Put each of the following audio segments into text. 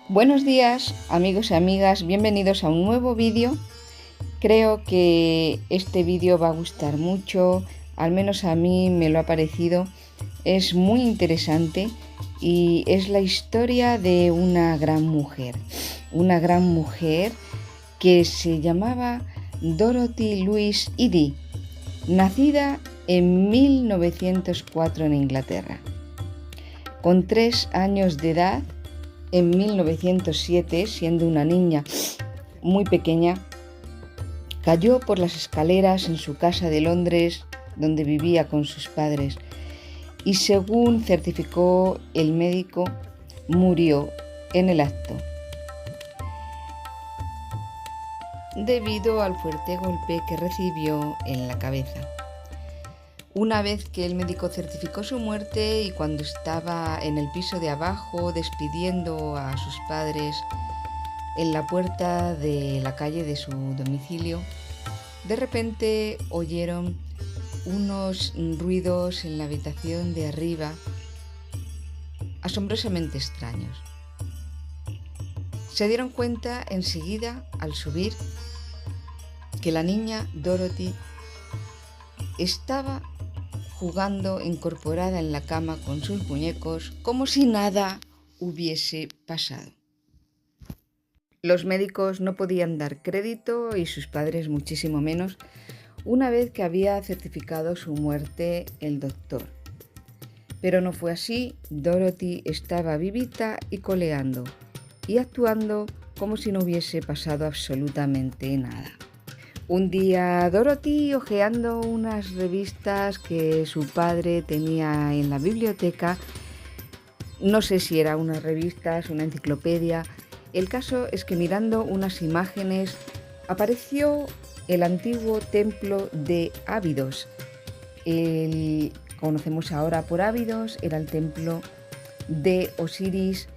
Buenos días, amigos y amigas, bienvenidos a un nuevo vídeo. Creo que este vídeo va a gustar mucho, al menos a mí me lo ha parecido. Es muy interesante y es la historia de una gran mujer que se llamaba Dorothy Louise Eddy, nacida en 1904 en Inglaterra. Con 3 años de edad, en 1907, siendo una niña muy pequeña, cayó por las escaleras en su casa de Londres, donde vivía con sus padres, y según certificó el médico, murió en el acto, debido al fuerte golpe que recibió en la cabeza. Una vez que el médico certificó su muerte y cuando estaba en el piso de abajo despidiendo a sus padres en la puerta de la calle de su domicilio, de repente oyeron unos ruidos en la habitación de arriba asombrosamente extraños. Se dieron cuenta enseguida, al subir, que la niña Dorothy estaba jugando incorporada en la cama con sus muñecos como si nada hubiese pasado. Los médicos no podían dar crédito y sus padres muchísimo menos, una vez que había certificado su muerte el doctor. Pero no fue así. Dorothy estaba vivita y coleando y actuando como si no hubiese pasado absolutamente nada. Un día Dorothy, hojeando unas revistas que su padre tenía en la biblioteca, no sé si eran unas revistas, una enciclopedia, el caso es que mirando unas imágenes apareció el antiguo templo de Abidos. Conocemos ahora por Abidos, era el templo de Osiris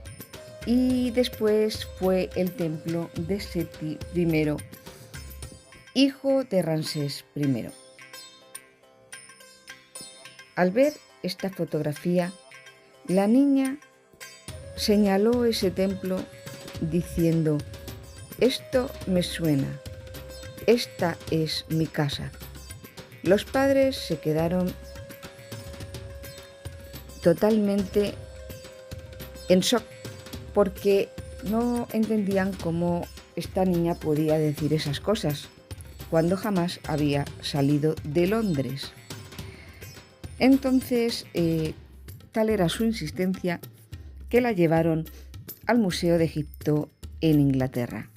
y después fue el templo de Seti I, hijo de Ramsés I. Al ver esta fotografía, la niña señaló ese templo diciendo: «Esto me suena, esta es mi casa». Los padres se quedaron totalmente en shock porque no entendían cómo esta niña podía decir esas cosas cuando jamás había salido de Londres. Entonces, tal era su insistencia que la llevaron al Museo de Egipto en Inglaterra.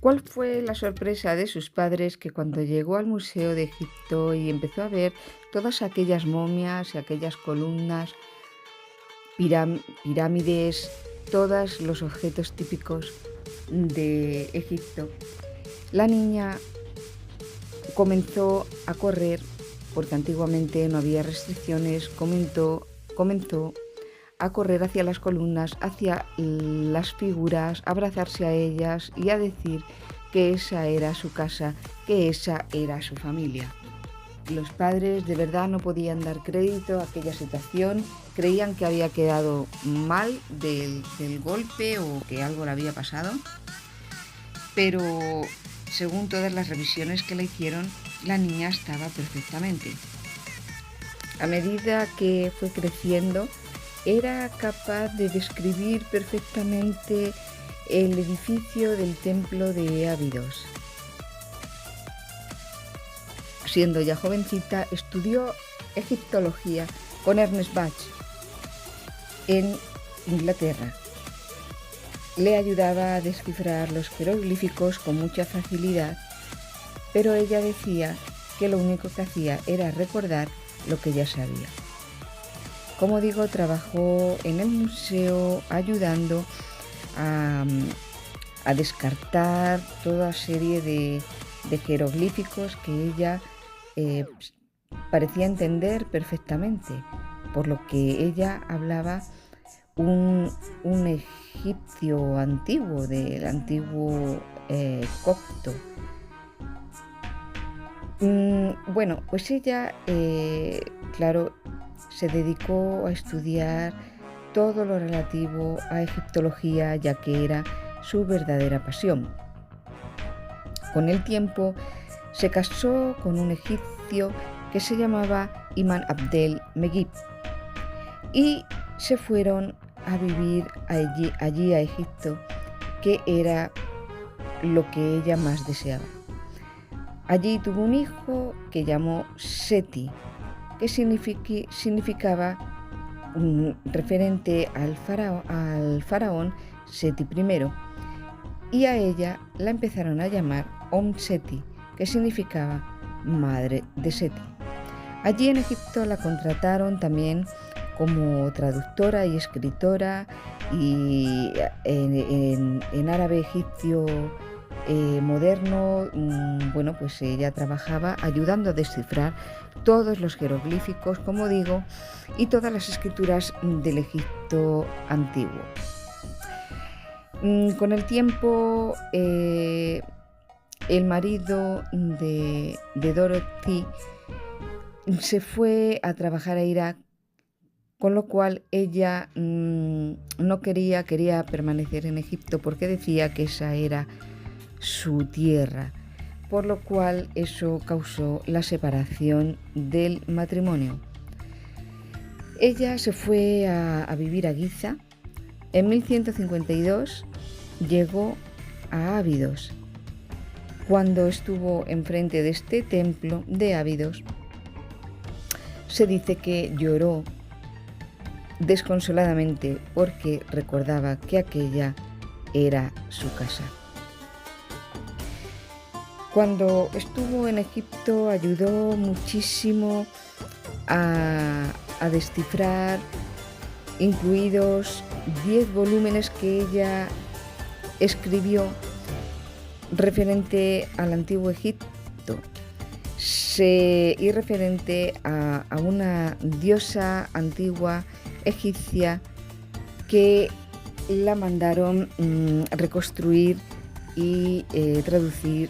¿Cuál fue la sorpresa de sus padres? Que cuando llegó al Museo de Egipto y empezó a ver todas aquellas momias y aquellas columnas, pirámides, todos los objetos típicos de Egipto, la niña comenzó a correr, porque antiguamente no había restricciones, comenzó a correr hacia las columnas, hacia las figuras, a abrazarse a ellas y a decir que esa era su casa, que esa era su familia. Los padres de verdad no podían dar crédito a aquella situación, creían que había quedado mal del golpe o que algo le había pasado, pero según todas las revisiones que le hicieron, la niña estaba perfectamente. A medida que fue creciendo, era capaz de describir perfectamente el edificio del templo de Abidos. Siendo ya jovencita, estudió egiptología con Ernest Bach en Inglaterra. Le ayudaba a descifrar los jeroglíficos con mucha facilidad, pero ella decía que lo único que hacía era recordar lo que ya sabía. Como digo, trabajó en el museo ayudando a descartar toda serie de jeroglíficos que ella parecía entender perfectamente, por lo que ella hablaba un egipcio antiguo, del antiguo copto. Bueno, pues ella, claro, se dedicó a estudiar todo lo relativo a egiptología, ya que era su verdadera pasión. Con el tiempo se casó con un egipcio que se llamaba Imán Abdel Meguid y se fueron a vivir allí a Egipto, que era lo que ella más deseaba. Allí tuvo un hijo que llamó Seti, que significaba referente al faraón Seti I, y a ella la empezaron a llamar Seti, que significaba madre de Seti. Allí en Egipto la contrataron también como traductora y escritora, y en árabe egipcio moderno, bueno, pues ella trabajaba ayudando a descifrar todos los jeroglíficos, como digo, y todas las escrituras del Egipto antiguo. Con el tiempo, el marido de Dorothy se fue a trabajar a Irak, con lo cual ella no quería permanecer en Egipto porque decía que esa era su tierra, por lo cual eso causó la separación del matrimonio. Ella se fue a vivir a Giza. En 1152 llegó a Ábidos. Cuando estuvo enfrente de este templo de Ábidos, se dice que lloró desconsoladamente porque recordaba que aquella era su casa. Cuando estuvo en Egipto ayudó muchísimo a descifrar, incluidos 10 volúmenes que ella escribió referente al antiguo Egipto y referente a una diosa antigua egipcia que la mandaron reconstruir y traducir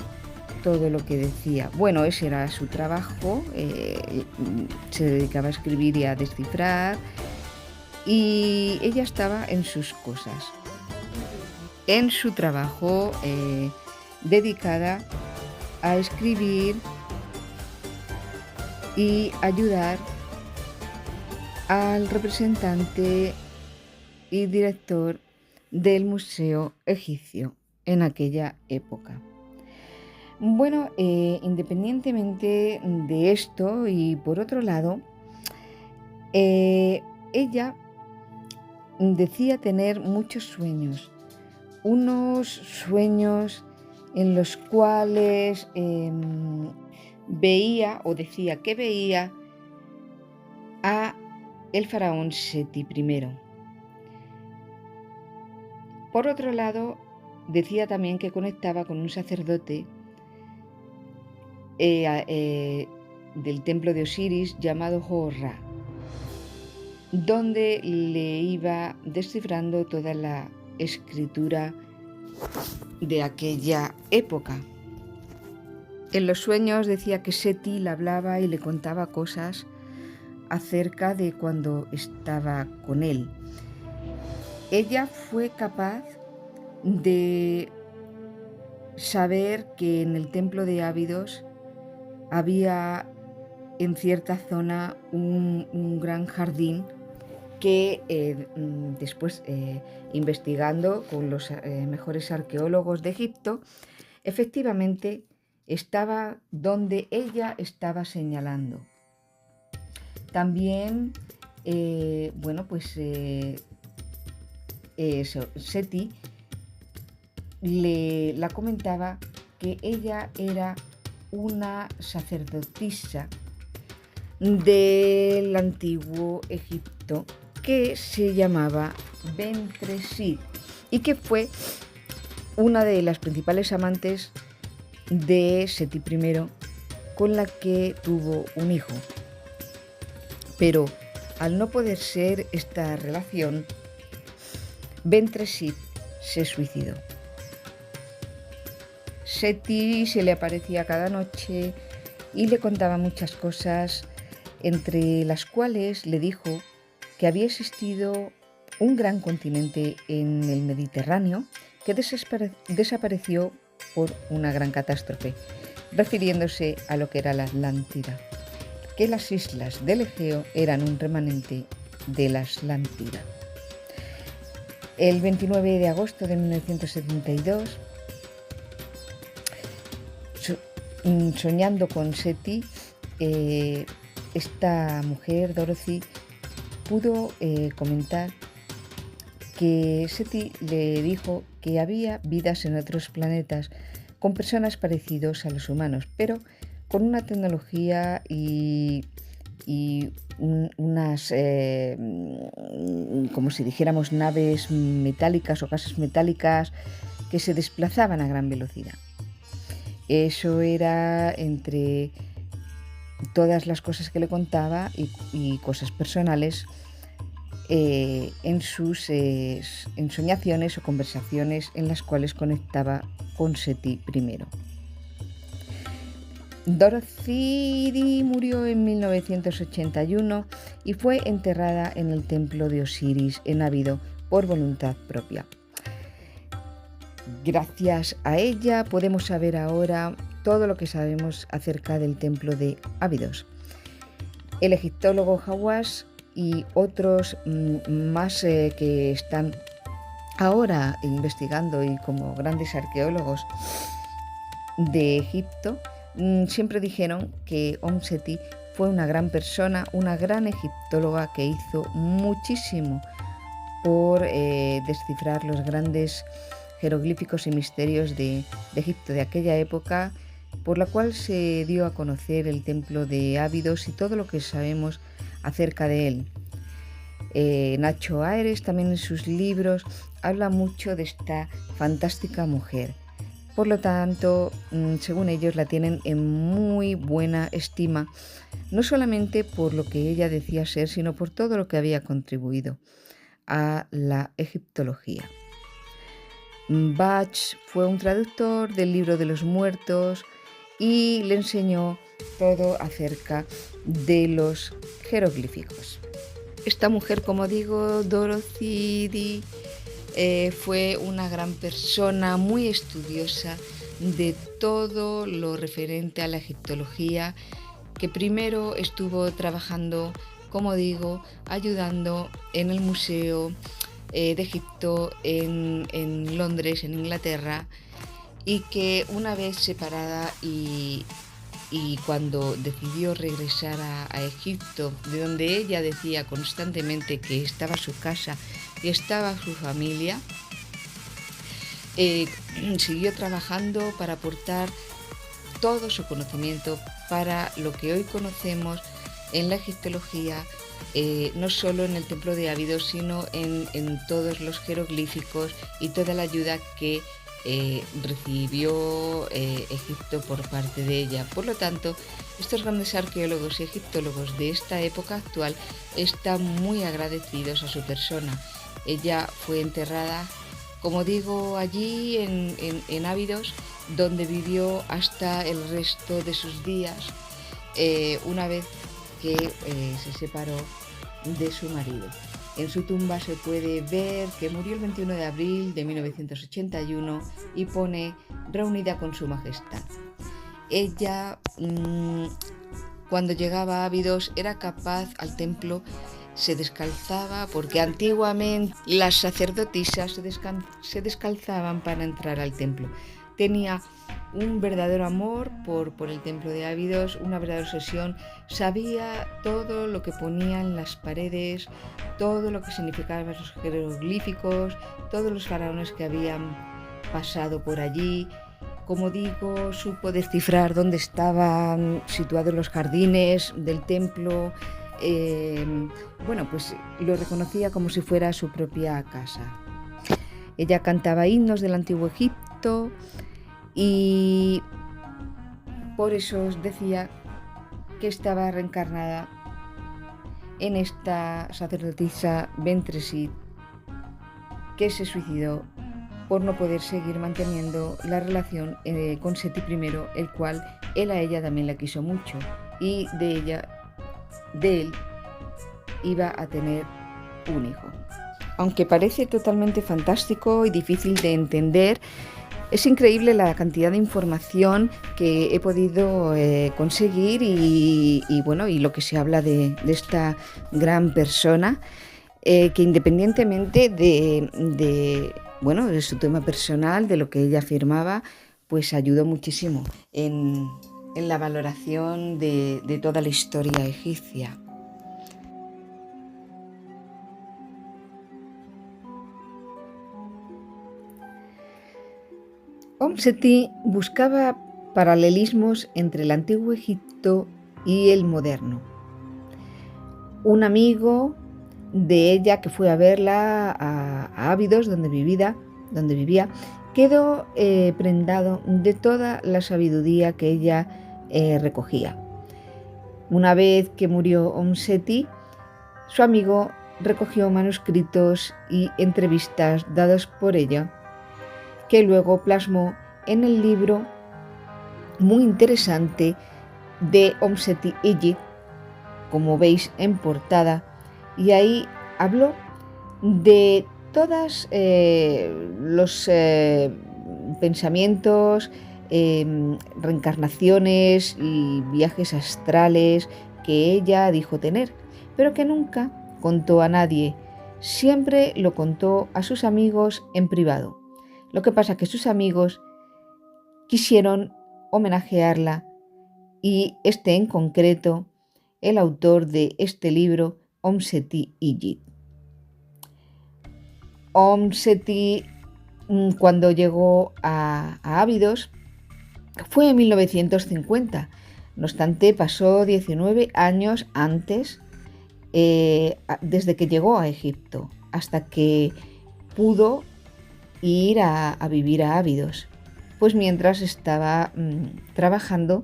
todo lo que decía. Bueno, ese era su trabajo, se dedicaba a escribir y a descifrar, y ella estaba en sus cosas, en su trabajo, dedicada a escribir y ayudar al representante y director del Museo Egipcio en aquella época. Bueno, independientemente de esto, y por otro lado, ella decía tener muchos sueños, unos sueños en los cuales veía, o decía que veía, a el faraón Seti I. Por otro lado, decía también que conectaba con un sacerdote del templo de Osiris llamado Horra, donde le iba descifrando toda la escritura de aquella época. En los sueños decía que Seti le hablaba y le contaba cosas acerca de cuando estaba con él. Ella fue capaz de saber que en el templo de Ábidos había en cierta zona un gran jardín que después, investigando con los mejores arqueólogos de Egipto, efectivamente estaba donde ella estaba señalando. También, Seti la comentaba que ella era una sacerdotisa del antiguo Egipto que se llamaba Bentresit y que fue una de las principales amantes de Seti I, con la que tuvo un hijo. Pero al no poder ser esta relación, Bentresit se suicidó. Seti se le aparecía cada noche y le contaba muchas cosas, entre las cuales le dijo que había existido un gran continente en el Mediterráneo que desapareció por una gran catástrofe, refiriéndose a lo que era la Atlántida, que las islas del Egeo eran un remanente de la Atlántida. El 29 de agosto de 1972, soñando con Seti, esta mujer, Dorothy, pudo comentar que Seti le dijo que había vidas en otros planetas con personas parecidos a los humanos, pero con una tecnología y unas, como si dijéramos, naves metálicas o casas metálicas que se desplazaban a gran velocidad. Eso era entre todas las cosas que le contaba y cosas personales en sus ensoñaciones o conversaciones en las cuales conectaba con Seti I. Dorothy murió en 1981 y fue enterrada en el templo de Osiris en Abido por voluntad propia. Gracias a ella podemos saber ahora todo lo que sabemos acerca del templo de Abidos. El egiptólogo Hawass y otros más que están ahora investigando y como grandes arqueólogos de Egipto, siempre dijeron que Seti fue una gran persona, una gran egiptóloga que hizo muchísimo por descifrar los grandes jeroglíficos y misterios de Egipto de aquella época, por la cual se dio a conocer el templo de Abidos y todo lo que sabemos acerca de él. Nacho Aires también en sus libros habla mucho de esta fantástica mujer. Por lo tanto, según ellos, la tienen en muy buena estima, no solamente por lo que ella decía ser, sino por todo lo que había contribuido a la egiptología. Bach fue un traductor del libro de los muertos y le enseñó todo acerca de los jeroglíficos. Esta mujer, como digo, Dorothy, fue una gran persona, muy estudiosa de todo lo referente a la egiptología, que primero estuvo trabajando, como digo, ayudando en el Museo de Egipto en Londres, en Inglaterra, y que una vez separada y cuando decidió regresar a Egipto, de donde ella decía constantemente que estaba su casa y estaba su familia, siguió trabajando para aportar todo su conocimiento para lo que hoy conocemos en la egiptología, no solo en el templo de Abidos, sino en todos los jeroglíficos y toda la ayuda que recibió Egipto por parte de ella. Por lo tanto, estos grandes arqueólogos y egiptólogos de esta época actual están muy agradecidos a su persona. Ella fue enterrada, como digo, allí en Abidos, donde vivió hasta el resto de sus días, una vez que se separó de su marido. En su tumba se puede ver que murió el 21 de abril de 1981 y pone reunida con su majestad. Ella, cuando llegaba a Abidos, era capaz al templo, se descalzaba, porque antiguamente las sacerdotisas se descalzaban para entrar al templo. Tenía un verdadero amor por el templo de Abidos, una verdadera obsesión. Sabía todo lo que ponía en las paredes, todo lo que significaban los jeroglíficos, todos los faraones que habían pasado por allí. Como digo, supo descifrar dónde estaban situados los jardines del templo. Pues lo reconocía como si fuera su propia casa. Ella cantaba himnos del antiguo Egipto y por eso os decía que estaba reencarnada en esta sacerdotisa Ventresit, que se suicidó por no poder seguir manteniendo la relación con Seti I, el cual él a ella también la quiso mucho, y de él iba a tener un hijo. Aunque parece totalmente fantástico y difícil de entender, es increíble la cantidad de información que he podido conseguir y lo que se habla de esta gran persona, que independientemente de su tema personal, de lo que ella afirmaba, pues ayudó muchísimo en la valoración de toda la historia egipcia. Om-Seti buscaba paralelismos entre el antiguo Egipto y el moderno. Un amigo de ella que fue a verla a Abidos, donde vivía, quedó prendado de toda la sabiduría que ella recogía. Una vez que murió Om-Seti, su amigo recogió manuscritos y entrevistas dados por ella, que luego plasmó en el libro muy interesante de Om-Seti Egypt, como veis en portada, y ahí habló de todos los pensamientos, reencarnaciones y viajes astrales que ella dijo tener, pero que nunca contó a nadie, siempre lo contó a sus amigos en privado. Lo que pasa es que sus amigos quisieron homenajearla y en concreto, el autor de este libro, Om-Seti Egypt. Om-Seti, cuando llegó a Abidos, fue en 1950. No obstante, pasó 19 años antes, desde que llegó a Egipto, hasta que pudo ir a vivir a Abidos, pues mientras estaba trabajando,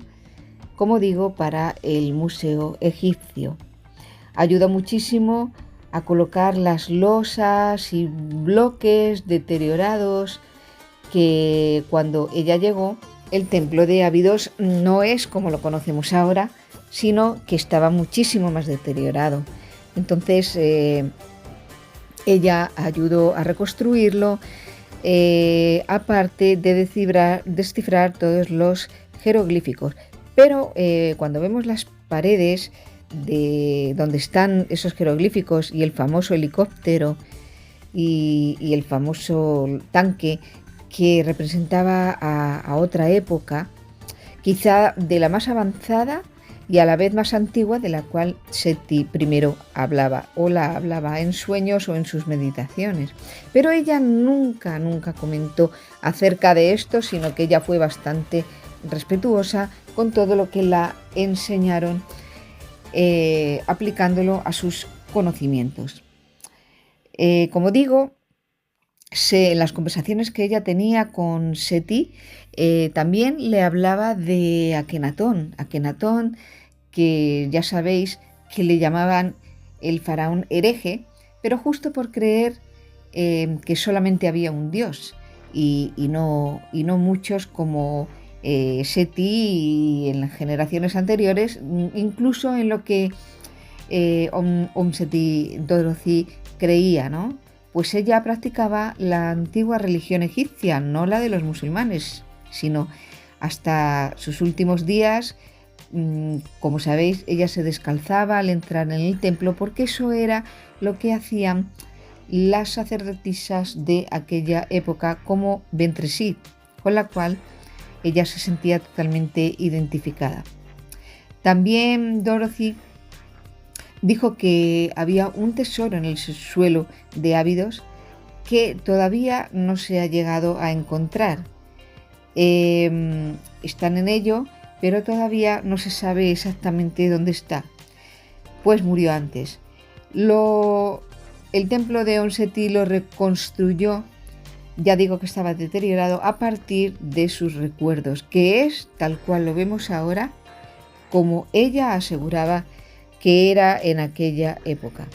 como digo, para el Museo Egipcio. Ayudó muchísimo a colocar las losas y bloques deteriorados que cuando ella llegó, el templo de Abidos no es como lo conocemos ahora, sino que estaba muchísimo más deteriorado. Entonces, ella ayudó a reconstruirlo, aparte de descifrar todos los jeroglíficos. Pero cuando vemos las paredes de donde están esos jeroglíficos y el famoso helicóptero y el famoso tanque que representaba a otra época, quizá de la más avanzada y a la vez más antigua, de la cual Seti primero hablaba, o la hablaba en sueños o en sus meditaciones. Pero ella nunca comentó acerca de esto, sino que ella fue bastante respetuosa con todo lo que la enseñaron, aplicándolo a sus conocimientos. Como digo, en las conversaciones que ella tenía con Seti, también le hablaba de Akenatón, que ya sabéis que le llamaban el faraón hereje, pero justo por creer que solamente había un dios y no muchos como Seti y en las generaciones anteriores, incluso en lo que Om-Seti Dorothy creía, ¿no? Pues ella practicaba la antigua religión egipcia, no la de los musulmanes, sino hasta sus últimos días. Como sabéis, ella se descalzaba al entrar en el templo porque eso era lo que hacían las sacerdotisas de aquella época como Bentresí, con la cual ella se sentía totalmente identificada. También Dorothy dijo que había un tesoro en el subsuelo de Abidos que todavía no se ha llegado a encontrar. Están en ello, pero todavía no se sabe exactamente dónde está, pues murió antes. El templo de Om-Seti lo reconstruyó, ya digo que estaba deteriorado, a partir de sus recuerdos, que es tal cual lo vemos ahora, como ella aseguraba que era en aquella época.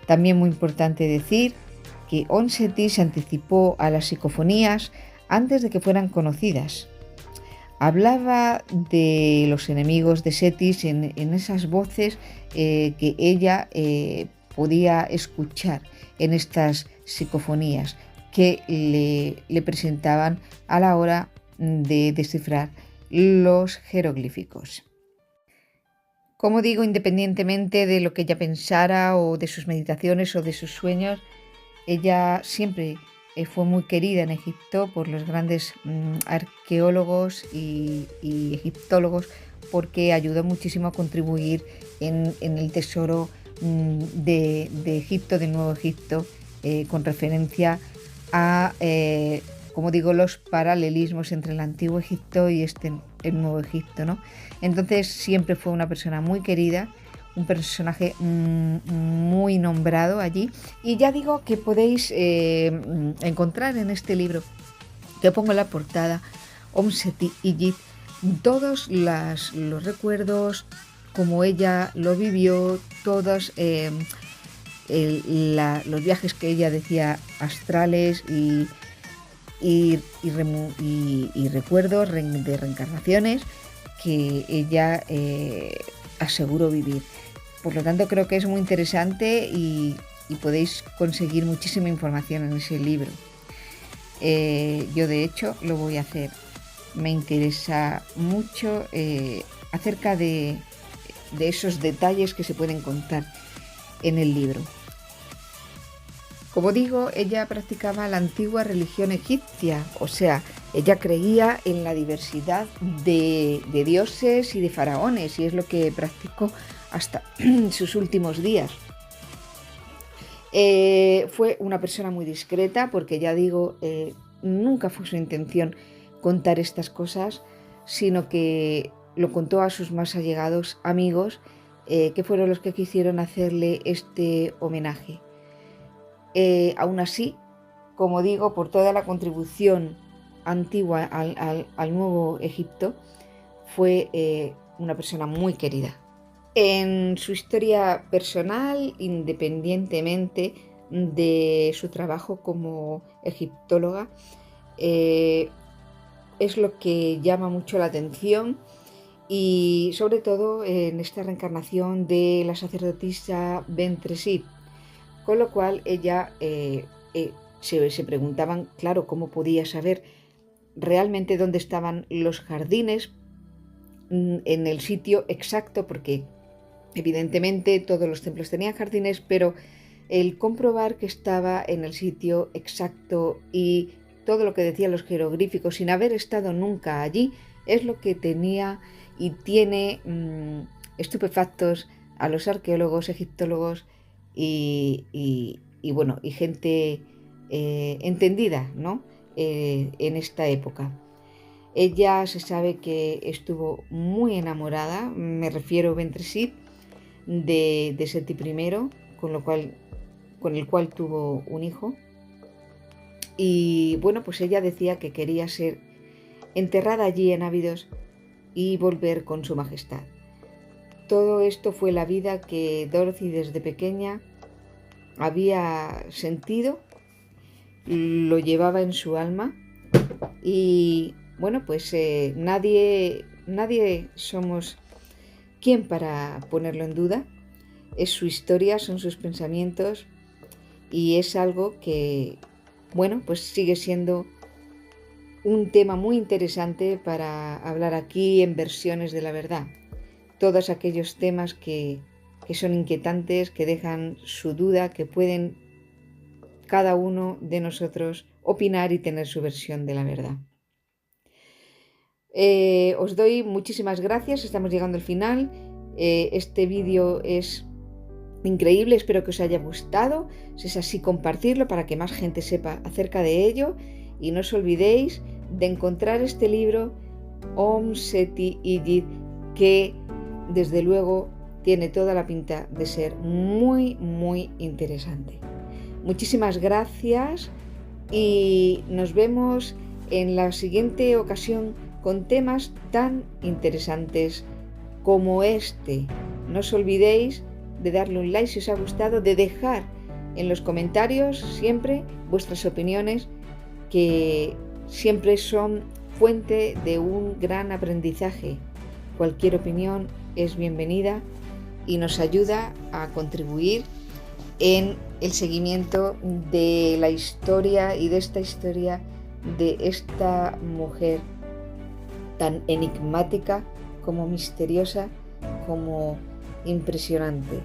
También muy importante decir que Om-Seti se anticipó a las psicofonías antes de que fueran conocidas. Hablaba de los enemigos de Seti en esas voces que ella podía escuchar. en estas psicofonías que le presentaban a la hora de descifrar los jeroglíficos. Como digo, independientemente de lo que ella pensara o de sus meditaciones o de sus sueños, ella siempre fue muy querida en Egipto por los grandes arqueólogos y egiptólogos, porque ayudó muchísimo a contribuir en el tesoro de Egipto, del Nuevo Egipto, con referencia a, como digo, los paralelismos entre el Antiguo Egipto y el Nuevo Egipto, ¿no? Entonces siempre fue una persona muy querida, un personaje muy nombrado allí, y ya digo que podéis encontrar en este libro, que pongo en la portada, Om-Seti Iyit, todos los recuerdos, como ella lo vivió, todos los viajes que ella decía astrales y recuerdos de reencarnaciones que ella aseguró vivir. Por lo tanto, creo que es muy interesante y podéis conseguir muchísima información en ese libro. Yo, de hecho, lo voy a hacer. Me interesa mucho acerca de esos detalles que se pueden contar en el libro. Como digo, ella practicaba la antigua religión egipcia, o sea, ella creía en la diversidad de dioses y de faraones, y es lo que practicó hasta sus últimos días. Fue una persona muy discreta, porque ya digo, nunca fue su intención contar estas cosas, sino que lo contó a sus más allegados amigos, que fueron los que quisieron hacerle este homenaje. Aún así, como digo, por toda la contribución antigua al Nuevo Egipto, fue una persona muy querida. En su historia personal, independientemente de su trabajo como egiptóloga, es lo que llama mucho la atención, y sobre todo en esta reencarnación de la sacerdotisa Bentresib, con lo cual ella se preguntaban, claro, cómo podía saber realmente dónde estaban los jardines en el sitio exacto, porque evidentemente todos los templos tenían jardines, pero el comprobar que estaba en el sitio exacto y todo lo que decían los jeroglíficos sin haber estado nunca allí es lo que tenía y tiene estupefactos a los arqueólogos, egiptólogos y gente entendida, ¿no? En esta época. Ella se sabe que estuvo muy enamorada, me refiero a Bentresib, de Seti I, con el cual tuvo un hijo. Y bueno, pues ella decía que quería ser enterrada allí en Abidos y volver con su majestad. Todo esto fue la vida que Dorothy desde pequeña había sentido, lo llevaba en su alma, y bueno, pues nadie somos quien para ponerlo en duda. Es su historia, son sus pensamientos, y es algo que, bueno, pues sigue siendo un tema muy interesante para hablar aquí en Versiones de la Verdad. Todos aquellos temas que son inquietantes, que dejan su duda, que pueden cada uno de nosotros opinar y tener su versión de la verdad. Os doy muchísimas gracias, estamos llegando al final. Este vídeo es increíble, espero que os haya gustado. Si es así, compartirlo para que más gente sepa acerca de ello, y no os olvidéis de encontrar este libro, Om-Seti Iyit, que desde luego tiene toda la pinta de ser muy, muy interesante. Muchísimas gracias y nos vemos en la siguiente ocasión con temas tan interesantes como este. No os olvidéis de darle un like si os ha gustado, de dejar en los comentarios siempre vuestras opiniones, que siempre son fuente de un gran aprendizaje. Cualquier opinión es bienvenida y nos ayuda a contribuir en el seguimiento de la historia y de esta historia de esta mujer tan enigmática como misteriosa, como impresionante.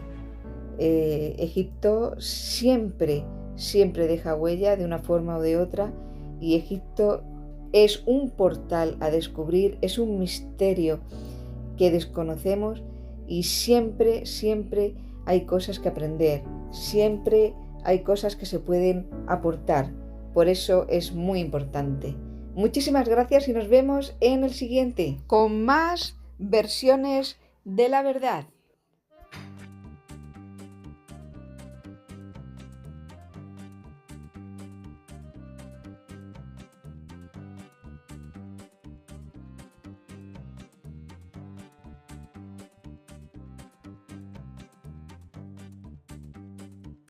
Egipto siempre deja huella de una forma o de otra, y Egipto es un portal a descubrir, es un misterio que desconocemos, y siempre hay cosas que aprender, siempre hay cosas que se pueden aportar. Por eso es muy importante. Muchísimas gracias y nos vemos en el siguiente con más versiones de la verdad.